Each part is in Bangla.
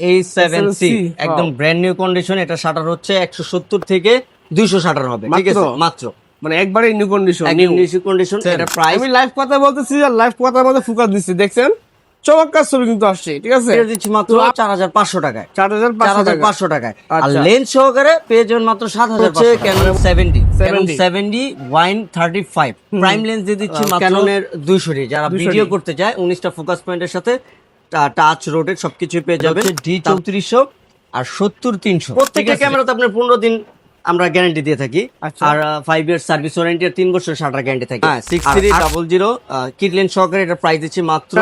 A7C একদম ব্র্যান্ড নিউ কন্ডিশন। এটা শাটার হচ্ছে 170 থেকে 200 শাটার হবে, ঠিক আছে মাত্র, মানে একবারে নিউ কন্ডিশন। New condition. এটা প্রাইস আমি লাইভ কথা বলতেছি আর লাইভ কথার মধ্যে ফোকাস দিচ্ছি, দেখছেন চমৎকার ছবি কিন্তু আসছে, ঠিক আছে। এটা দিচ্ছি মাত্র 4500 টাকায়, 4500 টাকায়। আর লেন্স সহকারে পেয়ে যাবেন মাত্র 7500। ক্যানন 70 ওয়াইন 35 প্রাইম লেন্স দিয়ে দিচ্ছি মাত্র ক্যাননের 200 যারা ভিডিও করতে চায় 19টা ফোকাস পয়েন্টের সাথে টাচ রোটেট সবকিছু পেয়ে যাবেন। D3400 আর 70300 প্রত্যেকটা ক্যামেরাতে আপনার 15 দিন আমরা গ্যারান্টি দিয়ে থাকি। আর 5 ইয়ার সার্ভিস ওয়ারেন্টি আর 3 বছর শাটার গ্যারান্টি থাকে। 6300 কিট লেন্স সহকারে এটা প্রাইস দিচ্ছি মাত্র।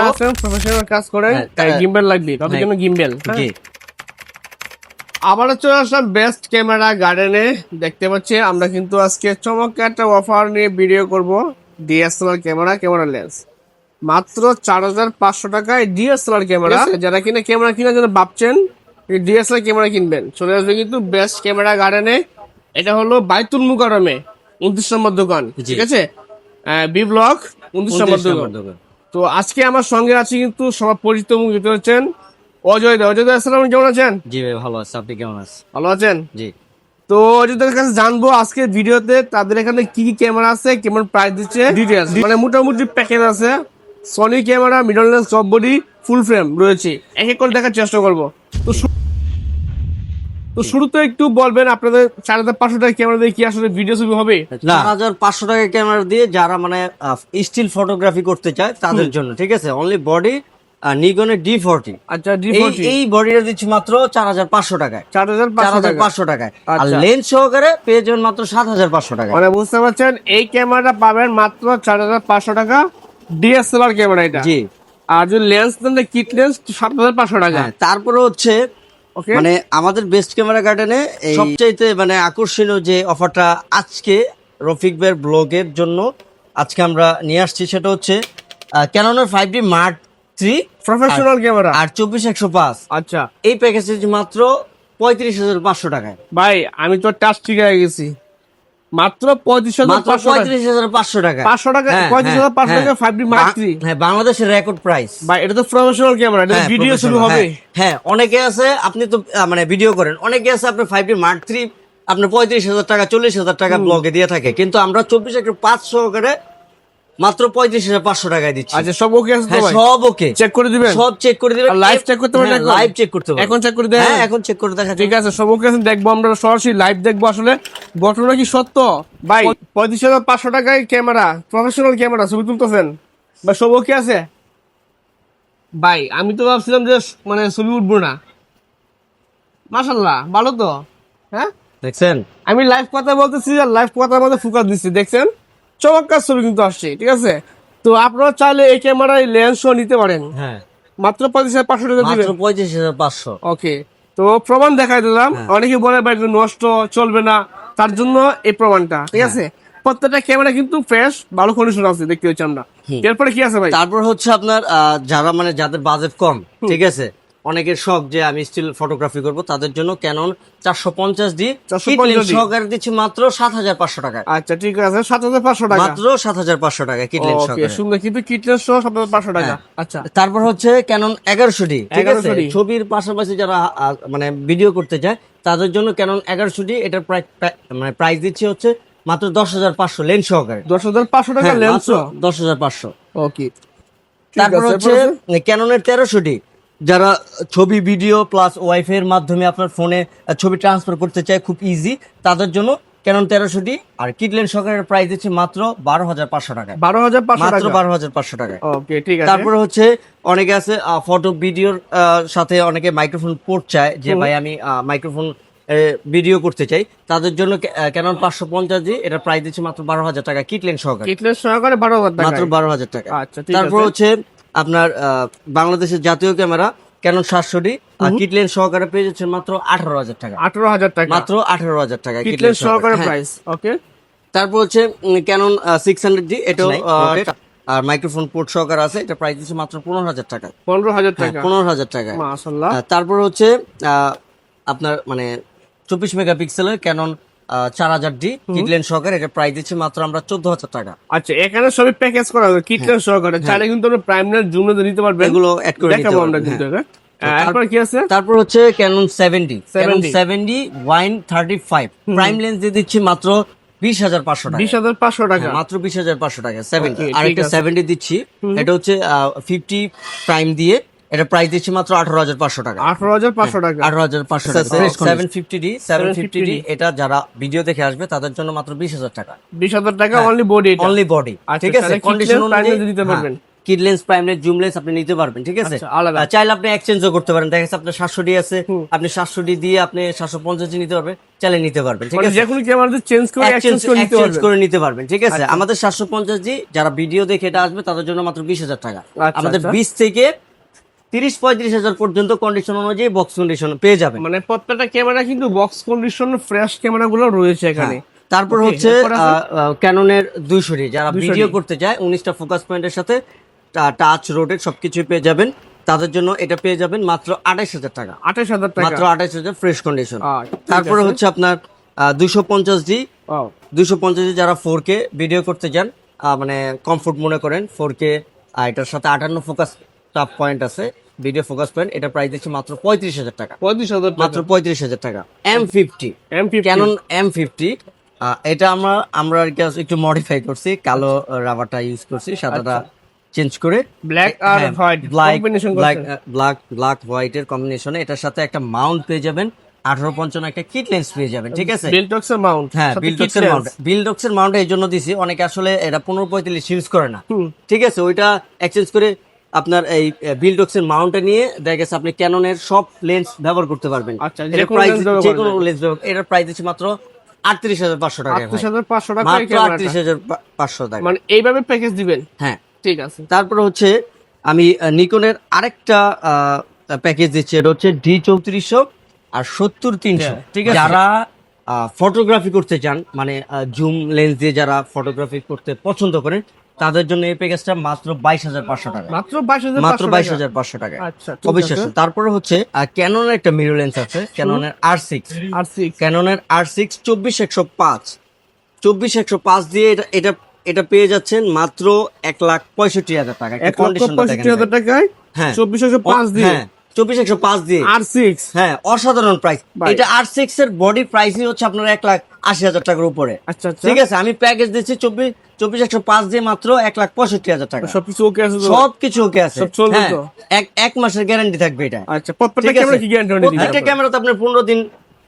প্রফেশনাল কাজ করেন, গিম্বেল লাগবে তাদের জন্য গিম্বেল। জি, আবারও চলে আসলাম বেস্ট ক্যামেরা গার্ডেনে। দেখতে পাচ্ছি আমরা কিন্তু আজকে চমৎকার একটা অফার নিয়ে ভিডিও করব। ডিএসএলআর ক্যামেরা লেন্স মাত্র 4500 টাকায় ডিএসএলআর ক্যামেরা। যারা কিনা ক্যামেরা কেনার জন্য ভাবছেন ডিএসএলআর ক্যামেরা কিনবেন, চলে আসবে কিন্তু বেস্ট ক্যামেরা গার্ডেনে। এটা হলো বাইতুল মুকাররমে 29 নম্বর দোকান, ঠিক আছে, বি ব্লক 29 নম্বর দোকান। তো আজকে আমার সঙ্গে আছে কিন্তু সবার পরিচিত মুখ দিতে হচ্ছেন অজয় দা। অজয় দা, আসসালামু, কেমন আছেন? জি ভাই, ভালো আছি, আপনি কেমন আছেন? ভালো আছেন? জি। তো অজয়দের কাছে জানবো আজকে ভিডিওতে তাদের এখানে কি কি ক্যামেরা আছে, কেমন প্রাইস দিচ্ছে, ডিটেইলস। মানে মোটামুটি প্যাকেজ আছে, সনি ক্যামেরা, মিডল লেন্স, সব বডি, ফুল ফ্রেম রয়েছে, এক এক করে দেখার চেষ্টা করবো। তো শুরুতে একটু বলবেন আপনাদের 4500 টাকা ক্যামেরা দিয়ে কি আসলে ভিডিও ছবি হবে? 4500 টাকা ক্যামেরা দিয়ে যারা মানে স্টিল ফটোগ্রাফি করতে চায় তাদের জন্য, ঠিক আছে, অনলি বডি নিগনের D40। আচ্ছা, D40 এই বডিটা দিচ্ছি মাত্র 4500 টাকায়, 4500 টাকায়। আর লেন্স সহকারে পেয়ে যাবেন মাত্র 7500 টাকায়। মানে বুঝতে পারছেন, এই ক্যামেরাটা পাবেন মাত্র 4500 টাকা ডিএসএলআর ক্যামেরা এটা। জি। আর যদি লেন্স দেন কিট লেন্স 7500 টাকা। তারপরে হচ্ছে মানে আমাদের বেস্ট ক্যামেরা গার্ডেনে সবচাইতে মানে আকর্ষণীয় যে অফারটা আজকে রফিক ভাইয়ের ব্লগের জন্য আজকে আমরা নিয়ে আসছি, সেটা হচ্ছে ক্যাননের 5D Mark III professional camera আর 24105। আচ্ছা, এই প্যাকেজটি মাত্র 35500 টাকায়। ভাই আমি তো টাচ ঠিক হয়ে গেছি, মাত্র 35500 টাকা, 500 টাকা, 35500 টাকা 5D Mark III। হ্যাঁ, বাংলাদেশের রেকর্ড প্রাইস ভাই। এটা তো প্রফেশনাল ক্যামেরা, এটা ভিডিও শুরু হবে। হ্যাঁ, অনেকে আছে, আপনি তো মানে ভিডিও করেন, অনেকে আছে আপনার 5D Mark III আপনার 35000 টাকা 40000 টাকা ব্লগে দিয়ে থাকে, কিন্তু আমরা 24/500 করে মাত্র 35500 টাকায় দিচ্ছি। আচ্ছা, সব ওকে আছে তো ভাই? সব ওকে, চেক করে দিবেন, সব চেক করে দিবেন। লাইভ চেক করতে পারবেন? লাইভ চেক করতে পারবেন, এখন চেক করে দেন। হ্যাঁ, এখন চেক করে দেখা। ঠিক আছে, সব ওকে আছে, দেখবো আমরা সরাসরি লাইভ দেখবো আসলে ঘটনা কি সত্য। ভাই 35500 টাকায় ক্যামেরা, প্রফেশনাল ক্যামেরা, ছবি তুলতেছেন বা সব ওকে আছে? ভাই আমি তো ভাবছিলাম যে মানে ছবি উঠবো না, মাশাআল্লাহ ভালো তো। হ্যাঁ, দেখছেন, আমি লাইভ কথা বলতেছি আর লাইভ কথার মধ্যে ফোকাস দিচ্ছি, দেখছেন চমৎকার ছবি কিন্তু আসছে, ঠিক আছে। তো আপনারা চাইলে এই ক্যামেরায় লেন্স নিতে পারেন। হ্যাঁ, মাত্র 35500 টাকা দিবেন, মাত্র 35500। ওকে। তো প্রমাণ দেখাই দিলাম। অনেকে বলে ভাই নষ্ট চলবে না, তার জন্য এই প্রমাণটা, ঠিক আছে। প্রত্যেকটা ক্যামেরা কিন্তু ফ্রেশ, ভালো কন্ডিশন আছে, দেখতে হচ্ছে আমরা। এরপরে কি আছে ভাই? তারপর হচ্ছে আপনার যারা মানে যাদের বাজেট কম, ঠিক আছে, অনেকের শখ যে আমি স্টিল ফটোগ্রাফি করব, তাদের জন্য ক্যানন 450D সহকারে দিচ্ছি মাত্র 7500 টাকায়। আচ্ছা, ঠিক আছে, 7500 টাকা, মাত্র 7500 টাকা কিট লেন্স সহকারে। সুন্দর, কিন্তু কিট লেন্স সহ 7500 টাকা। আচ্ছা, তারপর হচ্ছে ক্যানন 1100D, ঠিক আছে, ছবির পাশাপাশি যারা মানে ভিডিও করতে চায় তাদের জন্য ক্যানন 1100D, এটার মানে প্রাইস দিচ্ছি হচ্ছে মাত্র 10500 লেন্স সহকারে। 10500 টাকা লেন্স, 10500। ওকে। তারপর হচ্ছে ক্যাননের 1300D, যারা ছবি ভিডিও প্লাস ওয়াইফাই এর মাধ্যমে আপনার ফোনে ছবি ট্রান্সফার করতে চায় খুব ইজি, তাদের জন্য ক্যানন 1300D আর কিট লেন্স সহকারে প্রাইস দিচ্ছে মাত্র 12500 টাকা। 12500 টাকা, মাত্র 12500 টাকা। ওকে, ঠিক আছে। তারপর হচ্ছে অনেকে আছে ফটো ভিডিওর সাথে অনেকে মাইক্রোফোন পোর্ট চায়, যে ভাই আমি মাইক্রোফোন ভিডিও করতে চাই, তাদের জন্য ক্যানন 550D, এটা প্রাইস দিচ্ছে মাত্র 12000 টাকা কিট লেন্স সহকারে। কিট লেন্স সহকারে 12000 টাকা, মাত্র 12000 টাকা। আচ্ছা, ঠিক আছে। তারপর হচ্ছে আপনার বাংলাদেশের জাতীয় ক্যামেরা ক্যানন 700D আর কিট লেন্স সহকারে পেয়ে যাচ্ছে মাত্র 18000 টাকা। 18000 টাকা, মাত্র 18000 টাকা কিট লেন্স সহকারে প্রাইস, ওকে। তারপর হচ্ছে ক্যানন 600D, এটাও আর মাইক্রোফোন পোর্ট সহকারে আছে, এটা প্রাইস দিচ্ছে মাত্র 15000 টাকা। 15000 টাকা, 15000 টাকা, মাশাআল্লাহ। তারপর হচ্ছে আপনার মানে 24 মেগাপিক্সেলের ক্যানন 4000D কিট লেন্স সহকারে, এটা প্রাইস দিচ্ছে মাত্র আমরা 14000 টাকা। আচ্ছা, এখানে সবই প্যাকেজ করা হবে কিট লেন্স সহকারে, চাইলে কিন্তু আমরা প্রাইম লেন্স জুম লেন্স নিতে পারবেন, এগুলো অ্যাড করে নিতে দেখাবো আমরা পারবেন। কিন্তু। তারপর কি আছে? তারপর হচ্ছে ক্যানন 70 ক্যানন 70 ওয়াইন 35 প্রাইম লেন্স দিয়ে দিচ্ছি মাত্র 20,500 টাকা। 20,500 টাকা, মাত্র 20,500 টাকা 70। Okay, আর ঠিক একটা আছে। 70 দিচ্ছি, এটা হচ্ছে 50 প্রাইম দিয়ে, এটা প্রাইস দিচ্ছি মাত্র 18,500 টাকা। 18,500 টাকা। 18,500 টাকা। 750D 750D এটা যারা ভিডিও দেখে আসবে তাদের জন্য মাত্র 20,000 টাকা। 20,000 টাকা অনলি বডি, অনলি বডি, আচ্ছা, ঠিক আছে। তাহলে condition kit lens, prime lens দিতে পারবেন। Kit lens, prime lens, zoom lens আপনি নিতে পারবেন, ঠিক আছে। আচ্ছা, আলাদা। চাইলে আপনি এক্সচেঞ্জও করতে পারেন। দেখা যাচ্ছে আপনার 700D আছে, আপনি 700D দিয়ে আপনি 750 নিতে পারবেন, চাইলে নিতে পারবেন, ঠিক মানে আছে। যে কোনো ক্যামেরাতে চেঞ্জ করে এক্সচেঞ্জ করে নিতে এক্সচেঞ্জ পারবেন। করে নিতে পারবেন, ঠিক আছে। আমাদের 750D যারা ভিডিও দেখে এটা আসবে তাদের জন্য মাত্র 20,000 টাকা। আচ্ছা, আমাদের আচ্ছা। 20 থেকে 30-35,000 পর্যন্ত কন্ডিশন অনুযায়ী বক্স কন্ডিশন পেয়ে যাবেন। মানে প্রত্যেকটা ক্যামেরা কিন্তু বক্স কন্ডিশন ফ্রেশ ক্যামেরাগুলো রয়েছে এখানে। তারপর Okay, হচ্ছে এরপর আছে? ক্যাননের 200D যারা 200D ভিডিও করতে চায় 19টা ফোকাস পয়েন্টের সাথে টাচ রোটেট সবকিছু পেয়ে যাবেন, তাদের জন্য এটা পেয়ে যাবেন মাত্র 28,000 টাকা। 28,000 টাকা মাত্র 28,000 ফ্রেশ কন্ডিশন। ঠিক তারপরে আছে। হচ্ছে আপনার 250D ও 250D যারা 4K ভিডিও করতে চান, মানে কমফোর্ট মনে করেন 4K, এটার সাথে 58 ফোকাস টপ পয়েন্ট আছে, ভিডিও ফোকাস পয়েন্ট, এটা প্রাইস দিচ্ছি মাত্র 35,000 টাকা। 35,000 মাত্র টাকা। 35,000 টাকা। M50 M50 ক্যানন M50 এটা আমরা আর কি একটু মডিফাই করছি, কালো রাবারটা ইউজ করছি, সাদাটা চেঞ্জ করে ব্ল্যাক আর হোয়াইট কম্বিনেশন করছেন। ব্ল্যাক হোয়াইটের কম্বিনেশনে এটার সাথে একটা মাউন্ট পেয়ে যাবেন, 1855 একটা কিট লেন্স পেয়ে যাবেন, ঠিক আছে। বিল্টক্সের মাউন্ট, হ্যাঁ, বিল্ডক্সের মাউন্ট, বিল্ডক্সের মাউন্ট এই জন্য দিছি, অনেকে আসলে এটা 1545 ইউজ করে না, ঠিক আছে। ওইটা এক্সচেঞ্জ করে আপনার এই বিল্ডক্সের মাউন্টে নিয়ে দেখা গেছে আপনি ক্যাননের সব লেন্স ব্যবহার করতে পারবেন। আচ্ছা, যে এটার কোনো প্রাইস lens ব্যবহার যে করা কোনো যাবে। লেন্স এটার প্রাইস দিচ্ছি মাত্র 38,500 টাকা। 38,500 টাকা এই মাত্র ক্যামেরাটা। 38,500 টাকা। মানে এইভাবে প্যাকেজ দিবেন। হ্যাঁ, ঠিক আছে। তারপরে হচ্ছে আমি নিকনের আরেকটা প্যাকেজ দিচ্ছি, এটা হচ্ছে D3400 আর 70-300, ঠিক আছে। যারা ফটোগ্রাফি করতে চান, মানে জুম লেন্স দিয়ে যারা ফটোগ্রাফি করতে পছন্দ করেন, তাদের জন্য এই প্যাকেজটা মাত্র 22,500 টাকা। মাত্র 22,500 মাত্র 22,500 টাকা। আচ্ছা, ঠিক অবিশ্বাস্য। আছে। তারপরে হচ্ছে ক্যাননের একটা মিরর লেন্স আছে, ক্যাননের R6, R6 ক্যাননের R6 24-105 24-105 দিয়ে এটা এটা পেয়ে যাচ্ছেন মাত্র 1,65,000 টাকা। একটা কন্ডিশনটা দেখেন 1,65,000 টাকায় হ্যাঁ 24,500 দিয়ে হ্যাঁ 24,105 দিয়ে R6 হ্যাঁ, অসাধারণ প্রাইস। ভাই। এটা R6 এর বডি প্রাইসই হচ্ছে আপনার 1,80,000 টাকার উপরে। আচ্ছা, আচ্ছা। ঠিক আছে, আমি প্যাকেজ দিচ্ছি 24,105 দিয়ে মাত্র 1,65,000 টাকা। সবকিছু ওকে আছে তো? সবকিছু ওকে আছে। সব চলবে হ্যাঁ, তো? এক মাসের গ্যারান্টি থাকবে এটা। আচ্ছা, প্রত্যেকটা ঠিক আছে? ক্যামেরা কি গ্যারান্টি দিবেন? প্রত্যেকটা ক্যামেরাতে আপনার 15 দিন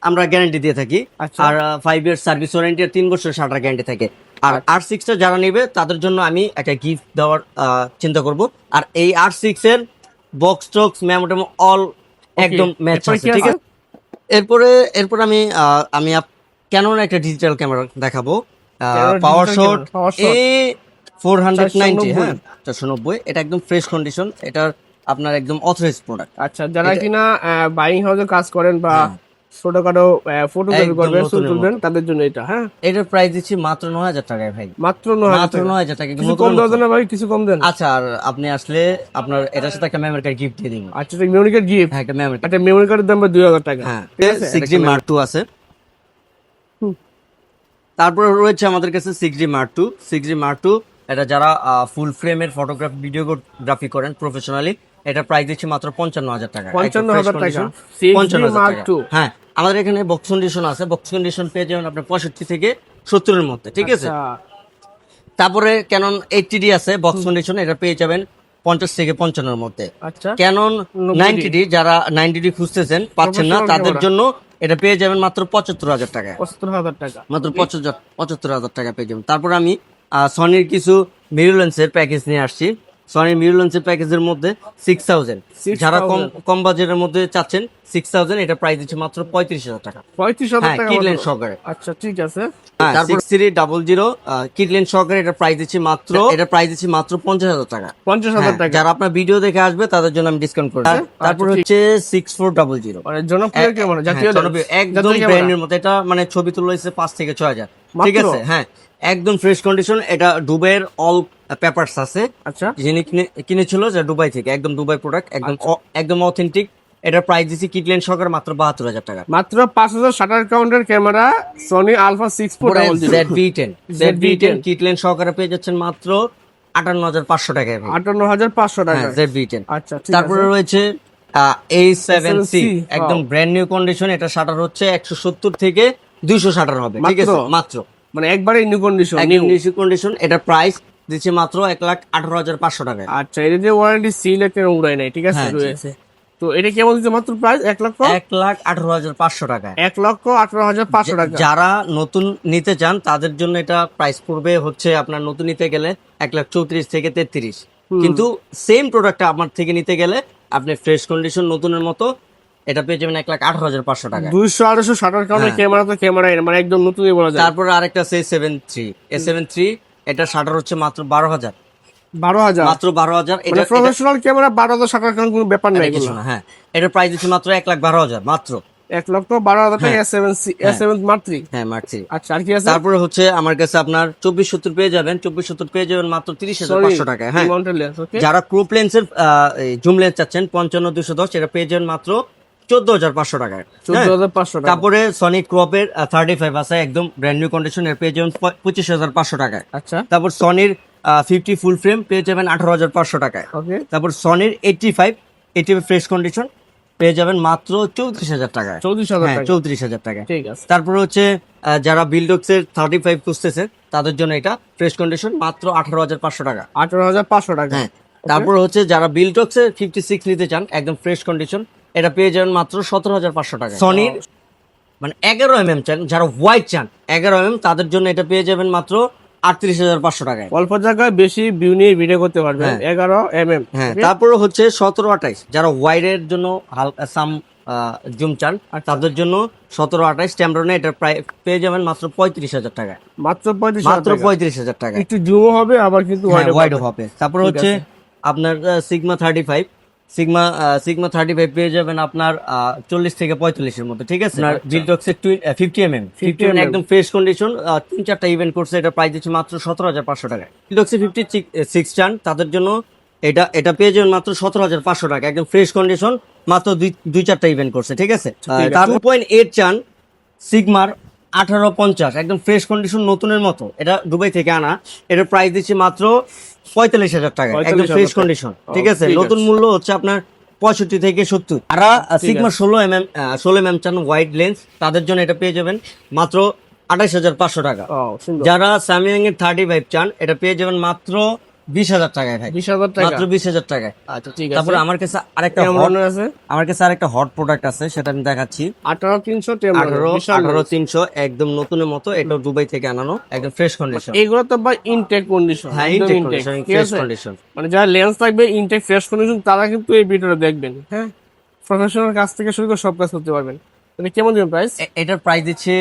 আমরা গ্যারান্টি দিয়ে থাকি, আচ্ছা। আর 5 ইয়ার সার্ভিস ওয়ারেন্টি আর 3 বছর শাটার গ্যারান্টি থাকে। আর R6 টা যারা নেবে তাদের জন্য আমি একটা গিফট দেওয়ার চিন্তা করব। আর এই R6 এর বক্স টক্স মেমো অল একদম ম্যাচ এরপরে আছে, কি ঠিক আছে? আছে। এরপর আমি ক্যানন একটা ডিজিটাল ক্যামেরা দেখাবো, Canon পাওয়ার digital shot camera, PowerShot A490, 490, হ্যাঁ 490। এটা একদম ফ্রেশ কন্ডিশন, এটার আপনার একদম অথরাইজড প্রোডাক্ট। আচ্ছা, যারা কিনা বাইং হাউসে কাজ করেন বা ছোটখাটো ফটোগ্রাফি একদম করবেন, শুট নতুনের তুলবেন, তাদের জন্য এটা। হ্যাঁ, এটার প্রাইস দিচ্ছি মাত্র 9,000 টাকায় ভাই। মাত্র 9,000 মাত্র টাকা। 9,000 টাকা। কিছু কম দেওয়া যায় না ভাই? কিছু কম দেন। আচ্ছা, আর আপনি আসলে আপনার এটার সাথে একটা মেমোরি কার্ড গিফট দিয়ে দিন। আচ্ছা, মেমোরি কার্ড গিফট। হ্যাঁ, একটা মেমোরি কার্ড। একটা মেমোরি কার্ডের দাম 2,000 টাকা। হ্যাঁ, ঠিক আছে? 6G Mark II আছে। তারপর রয়েছে আমাদের কাছে 6G Mark II। 6G Mark II এটা যারা ফুল ফ্রেমের ফটোগ্রাফি ভিডিওগ্রাফি করেন প্রফেশনালি, এটা প্রাইস দিচ্ছি মাত্র 55,000 টাকা। 55,000 টাকা। 55,000 Mark টাকা। II। হ্যাঁ, আমাদের এখানে বক্স কন্ডিশন আছে, বক্স কন্ডিশন পেয়ে যাবেন আপনার 65 থেকে 70 এর মধ্যে, ঠিক আছে। আচ্ছা, তারপরে ক্যানন 80D আছে বক্স কন্ডিশন, এটা পেয়ে যাবেন 50 থেকে 55 এর মধ্যে। আচ্ছা। ক্যানন 90D যারা 90D খুঁজতেছেন পাচ্ছেন না, Professional তাদের camera। জন্য এটা পেয়ে যাবেন মাত্র 75,000 টাকা। 75,000 টাকা। মাত্র 75,000 টাকা পেয়ে যাবেন। তারপর আমি সনির কিছু মিরর লেন্সের প্যাকেজ নিয়ে আসছি। সনির মিরর লেন্সের প্যাকেজের মধ্যে 6,000 যারা কম বাজেটের মধ্যে চাচ্ছেন, 6,000 এটা প্রাইস দিচ্ছে মাত্র 35,000 টাকা। 35,000 হ্যাঁ, টাকা কিট মাত্র। লেন্স সহকারে। আচ্ছা, ঠিক আছে। তারপর 6300 কিট লেন্স সহকারে এটা প্রাইস দিচ্ছি মাত্র 50,000 টাকা। 50,000 হ্যাঁ, টাকা। যারা আপনার ভিডিও দেখে আসবে তাদের জন্য আমি ডিসকাউন্ট করব। তারপর আচ্ছা, হচ্ছে 6400 মানে জনপ্রিয় ক্যামেরা, জাতীয় একদম ক্যামেরা। ব্র্যান্ডের মতো। এটা মানে ছবি তুলে হয়েছে 5 থেকে 6,000, ঠিক মাত্র? আছে। হ্যাঁ, একদম ফ্রেশ কন্ডিশন। এটা দুবাইয়ের অল পেপারস আছে, আচ্ছা, যিনি কিনেছিল যে দুবাই থেকে, একদম দুবাই প্রোডাক্ট, একদম অথেন্টিক। এটার প্রাইস দিচ্ছি কিট লেন্স সহকারে মাত্র 72,000 টাকা। মাত্র 5,000 shutter counter camera Sony Alpha 6400 ZV-10 ZV-10 kit lens সহকারে পেয়ে যাচ্ছেন মাত্র 58,500 টাকায় ভাই। 58,500 টাকা। হ্যাঁ, ZV-10। আচ্ছা, ঠিক তারপরে আছে। রয়েছে A7C একদম ব্র্যান্ড নিউ কন্ডিশন। এটা শাটার হচ্ছে 170 থেকে 200 শাটার হবে, ঠিক আছে, মাত্র। মানে একবারে নিউ কন্ডিশন, নিউ কন্ডিশন। এটা প্রাইস দিচ্ছে মাত্র 1,18,500 টাকায়। আচ্ছা, এটা যে ওয়ারেন্টি সিল একটা উড়াই নাই, ঠিক আছে, রয়েছে। তো এটা কেমন দিচ্ছে মাত্র প্রাইস? 1,18,500 টাকায়। 1,18,500 টাকা। যারা নতুন নিতে চান তাদের জন্য এটা প্রাইস পড়বে হচ্ছে আপনার নতুন নিতে গেলে 1,34,000 থেকে 33। কিন্তু সেম প্রোডাক্টটা আমার থেকে নিতে গেলে আপনি ফ্রেশ কন্ডিশন নতুনের মতো এটা পেয়ে যাবেন 1,18,500 টাকা। 200-250 শাটার কারণে ক্যামেরা তো ক্যামেরা মানে একদম নতুনই বলা যায়। তারপর আরেকটা আছে A7 III। এটা শাটার হচ্ছে মাত্র 12,000। 12,000 মাত্র 12,000। এটা প্রফেশনাল ক্যামেরা 12,000 শাটার কারণ কোনো ব্যাপার নাই কিছু না। হ্যাঁ, এটার প্রাইস দিচ্ছে মাত্র 1,12,000 মাত্র। 1,12,000 টাকা। A7 Mark III। হ্যাঁ, Mark III। আচ্ছা, আর কি আছে? তারপরে হচ্ছে আমার কাছে আপনার 2470 পেয়ে যাবেন। 2470 পেয়ে যাবেন মাত্র 30,500 টাকায়। হ্যাঁ, যারা ক্রপ লেন্সের জুম লেন্স চাচ্ছেন 55-210, এটা পেয়ে যাবেন মাত্র 14,500 টাকায়। 14,500 টাকা। তারপরে সনি ক্রপের 35 আছে একদম ব্র্যান্ড নিউ কন্ডিশন, এর পেয়ে যাবেন 25,500 টাকায়। আচ্ছা, তারপর সনির 50 ফুল ফ্রেম পেয়ে যাবেন 18,500 টাকায়। ওকে। তারপর সনির 85 ফ্রেশ কন্ডিশন পেয়ে যাবেন মাত্র 34,000 টাকায়। 34,000 টাকায়। ঠিক আছে। তারপর হচ্ছে যারা বিল্ডক্সের 35 খুঁজতেছে তাদের জন্য এটা ফ্রেশ কন্ডিশন মাত্র 18,500 টাকা। 18,500 টাকা। হ্যাঁ, তারপর হচ্ছে যারা বিল্ডক্সের 56 নিতে চান একদম ফ্রেশ কন্ডিশন, এটা পেয়ে যাবেন মাত্র 17,500 টাকা। সনির মানে 11mm চান, যারা হোয়াইট চান 11mm, তাদের জন্য এটা পেয়ে যাবেন মাত্র 38,500 টাকায়। অল্প জায়গায় বেশি ভিউ নিয়ে ভিডিও করতে পারবেন। 11mm। হ্যাঁ, তারপরে হচ্ছে 17-28 যারা ওয়াইডের জন্য হালকা সাম জুম চান তাদের জন্য 17-28 ট্যামরনে এটা প্রায় পেয়ে যাবেন মাত্র 35,000 টাকায়। মাত্র 35,000 টাকা। একটু জুমও হবে আবার কিন্তু ওয়াইডও হবে। তারপর হচ্ছে আপনার সিগমা 35 পেয়ে যাবেন আপনার 40 থেকে 45 এর মধ্যে, ঠিক আছে। বিল্ডক্সের 50mm একদম ফ্রেশ কন্ডিশন 3-4টা ইভেন্ট করছে, এটা প্রাইস দিচ্ছে মাত্র 17,500 টাকায়। বিল্ডক্সের 56 চান তাদের জন্য এটা পেয়ে যাবেন মাত্র 17,500 টাকা একদম ফ্রেশ কন্ডিশন, মাত্র 2-4টা ইভেন্ট করছে, ঠিক আছে। তার 2.8 চান সিগমার 1850 একদম ফ্রেশ কন্ডিশন নতুনের মতো, এটা দুবাই থেকে আনা, এটার প্রাইস দিচ্ছে মাত্র 45,000 টাকা একদম ফ্রেশ কন্ডিশন, ঠিক আছে। নতুন মূল্য হচ্ছে আপনার 65 থেকে 70। আর সিগমা 16mm চান ওয়াইড লেন্স, তাদের জন্য এটা পেয়ে যাবেন মাত্র 28,500 টাকা। যারা স্যামসাং এর 35 চান এটা পেয়ে যাবেন মাত্র 20,000 টাকায় ভাই। 20,000 টাকা, মাত্র 20,000 টাকায়। আচ্ছা, ঠিক আছে। তারপরে আমার কাছে আরেকটা হট প্রোডাক্ট আছে, সেটা আমি দেখাচ্ছি। 18,300 একদম নতুনের মতো, এটা দুবাই থেকে আনানো একদম ফ্রেশ কন্ডিশন। এগুলো তো ভাই ইনটেক কন্ডিশন। হ্যাঁ, ইনটেক কন্ডিশন, ফ্রেশ কন্ডিশন। মানে যারা লেন্স থাকবে ইনটেক ফ্রেশ কন্ডিশন তারা কিন্তু এই ভিডিওটা দেখবেন। হ্যাঁ, প্রফেশনাল কাজ থেকে শুরু করে সব কাজ করতে পারবেন। এটা কেমন দিবেন প্রাইস? এটার প্রাইস দিচ্ছে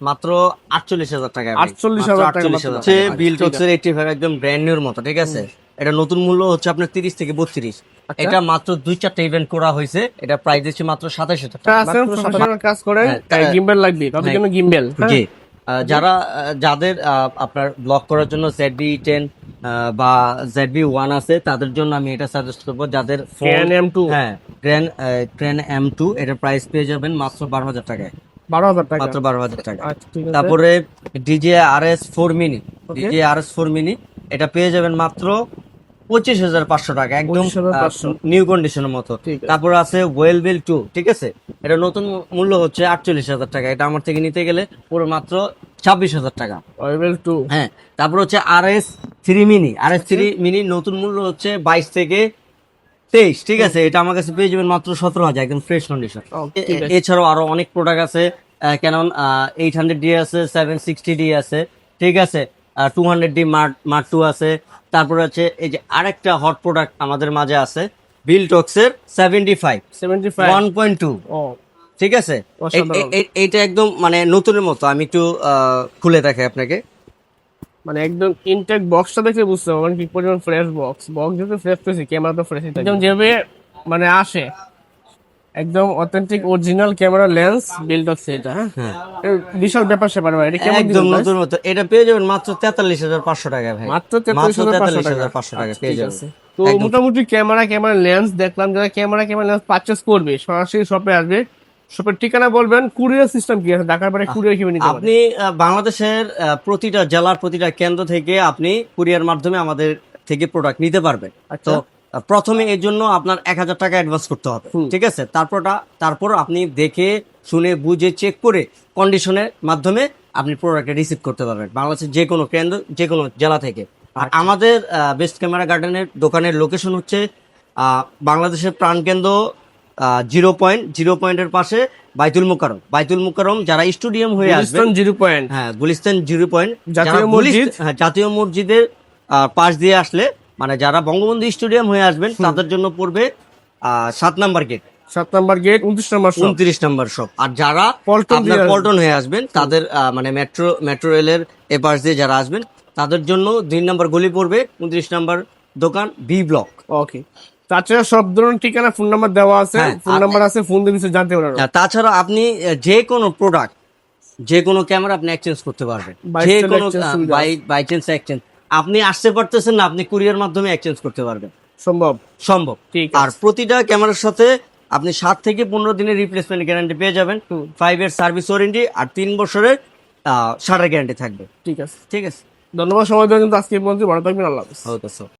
মাত্র 48,000 টাকা। 48,000 টাকা হচ্ছে বিল্ডক্সের 85 একদম ব্র্যান্ড নিউর মতো, ঠিক আছে। এটা নতুন মূল্য হচ্ছে আপনার 30 থেকে 32। এটা মাত্র 2-4টা ইভেন্ট করা হয়েছে, এটা প্রাইস দিচ্ছে মাত্র 27,000 টাকা। প্রফেশনাল কাজ করেন, গিম্বেল লাগবে তাদের জন্য গিম্বেল। জি, যাদের আপনার ব্লক করার জন্য ZV-10 বা ZV-1 আছে তাদের জন্য আমি এটা সাজেস্ট করবো। যাদের M2, হ্যাঁ, ক্রেন M2 এটার প্রাইস পেয়ে যাবেন মাত্র 12,000 টাকায়। 12,000 টাকা, মাত্র 12,000 টাকা। আচ্ছা, ঠিক আছে। তারপরে DJI-RS4 মিনি এটা পেয়ে যাবেন মাত্র 25,500 টাকা একদম নিউ কন্ডিশনের মতো। তারপর আছে ওয়েলবিল 2, ঠিক আছে। এটা নতুন মূল্য হচ্ছে 48,000 টাকা, এটা আমার থেকে নিতে গেলে পুরো মাত্র 26,000 টাকা। ওয়েলবিল 2, হ্যাঁ। তারপর হচ্ছে RS3 মিনি নতুন মূল্য হচ্ছে 22 থেকে 23, ঠিক আছে। এটা আমার কাছে পেয়ে যাবেন মাত্র 17,000 একদম ফ্রেশ কন্ডিশন। এছাড়াও আরো অনেক প্রোডাক্ট আছে, ক্যানন 800D আছে, 760D আছে, ঠিক আছে। 200D মার্ক 2 আছে। তারপরে আছে এই যে আরেকটা হট প্রোডাক্ট আমাদের মাঝে আছে, বিল্ডক্সের 75 1.2, ঠিক আছে। এইটা একদম মানে নতুনের মতো। আমি একটু খুলে দেখাই আপনাকে। মানে একদম ইনটেক বক্সটা দেখে বুঝতে পারবেন কি পরিমাণ ফ্রেশ বক্স যেহেতু ফ্রেশ পেয়েছি, ক্যামেরা তো ফ্রেশ একদম যেভাবে মানে আসে একদম অথেন্টিক অরিজিনাল ক্যামেরা লেন্স বিল্ডক্স। এটা হ্যাঁ, বিশাল ব্যাপার স্যাপার ভাই। এটা কেমন একদম নতুন মতো, এটা পেয়ে যাবেন মাত্র 43,500 টাকা ভাই। মাত্র 43,500 টাকা পেয়ে যাবেন। তো মোটামুটি ক্যামেরা লেন্স দেখলাম। যারা ক্যামেরা লেন্স পারচেজ করবে সরাসরি শপে আসবে। শপের ঠিকানা বলবেন, কুরিয়ার সিস্টেম কি আছে? ঢাকার বাইরে কুরিয়ার কিভাবে নিতে পারবেন? আপনি বাংলাদেশের প্রতিটা জেলার প্রতিটা কেন্দ্র থেকে আপনি কুরিয়ার মাধ্যমে আমাদের থেকে প্রোডাক্ট নিতে পারবেন। তো প্রথমে এর জন্য আপনার 1000 টাকা অ্যাডভান্স করতে হবে, ঠিক আছে। তারপর আপনি দেখে শুনে বুঝে চেক করে কন্ডিশনের মাধ্যমে আপনি প্রোডাক্টটা রিসিভ করতে পারবেন বাংলাদেশের যে কোনো কেন্দ্র, যে কোনো জেলা থেকে। আর আমাদের বেস্ট ক্যামেরা গার্ডেনের দোকানের লোকেশন হচ্ছে বাংলাদেশের প্রাণকেন্দ্র 0 পয়েন্টের পাশে বাইতুল মুকাররম যারা স্টেডিয়াম হয়ে আসবেন, 0 পয়েন্ট, হ্যাঁ গুলিস্তান 0 পয়েন্ট জাতীয় মসজিদ, জাতীয় মসজিদের পাশ দিয়ে আসলে মানে যারা বঙ্গবন্ধু স্টেডিয়াম হয়ে আসবেন তাদের জন্য পড়বে 7 number gate, 7 number gate, 29 number shop. আর যারা পল্টন হয়ে আসবেন তাদের মানে মেট্রো রেলের এপাশ দিয়ে যারা আসবেন তাদের জন্য 2 নাম্বার গলি পড়বে, 29 নাম্বার দোকান বি ব্লক। ওকে, তাছাড়া সব ধরনের ঠিকানা ফোন নাম্বার দেওয়া আছে, ফোন নাম্বার আছে, ফোন দিয়ে কিছু জানতে পারবেন। তাছাড়া আপনি যে কোনো প্রোডাক্ট, যে কোনো ক্যামেরা আপনি এক্সচেঞ্জ করতে পারবেন, যে কোনো বাই চান্স এক্সচেঞ্জ আপনি আসতে পারতেছেন না, আপনি কুরিয়ার মাধ্যমে এক্সচেঞ্জ করতে পারবেন, সম্ভব। ঠিক আর প্রতিটা ক্যামেরার সাথে আপনি 7 থেকে 15 দিনের রিপ্লেসমেন্ট গ্যারান্টি পেয়ে যাবেন, 5 এর সার্ভিস ওয়ারেন্টি আর 3 বছরের শাটার গ্যারান্টি থাকবে। ঠিক আছে। ধন্যবাদ সময় দেওয়ার জন্য। আজকে এই পর্যন্ত, ভালো থাকবেন, আল্লাহ হাফেজ।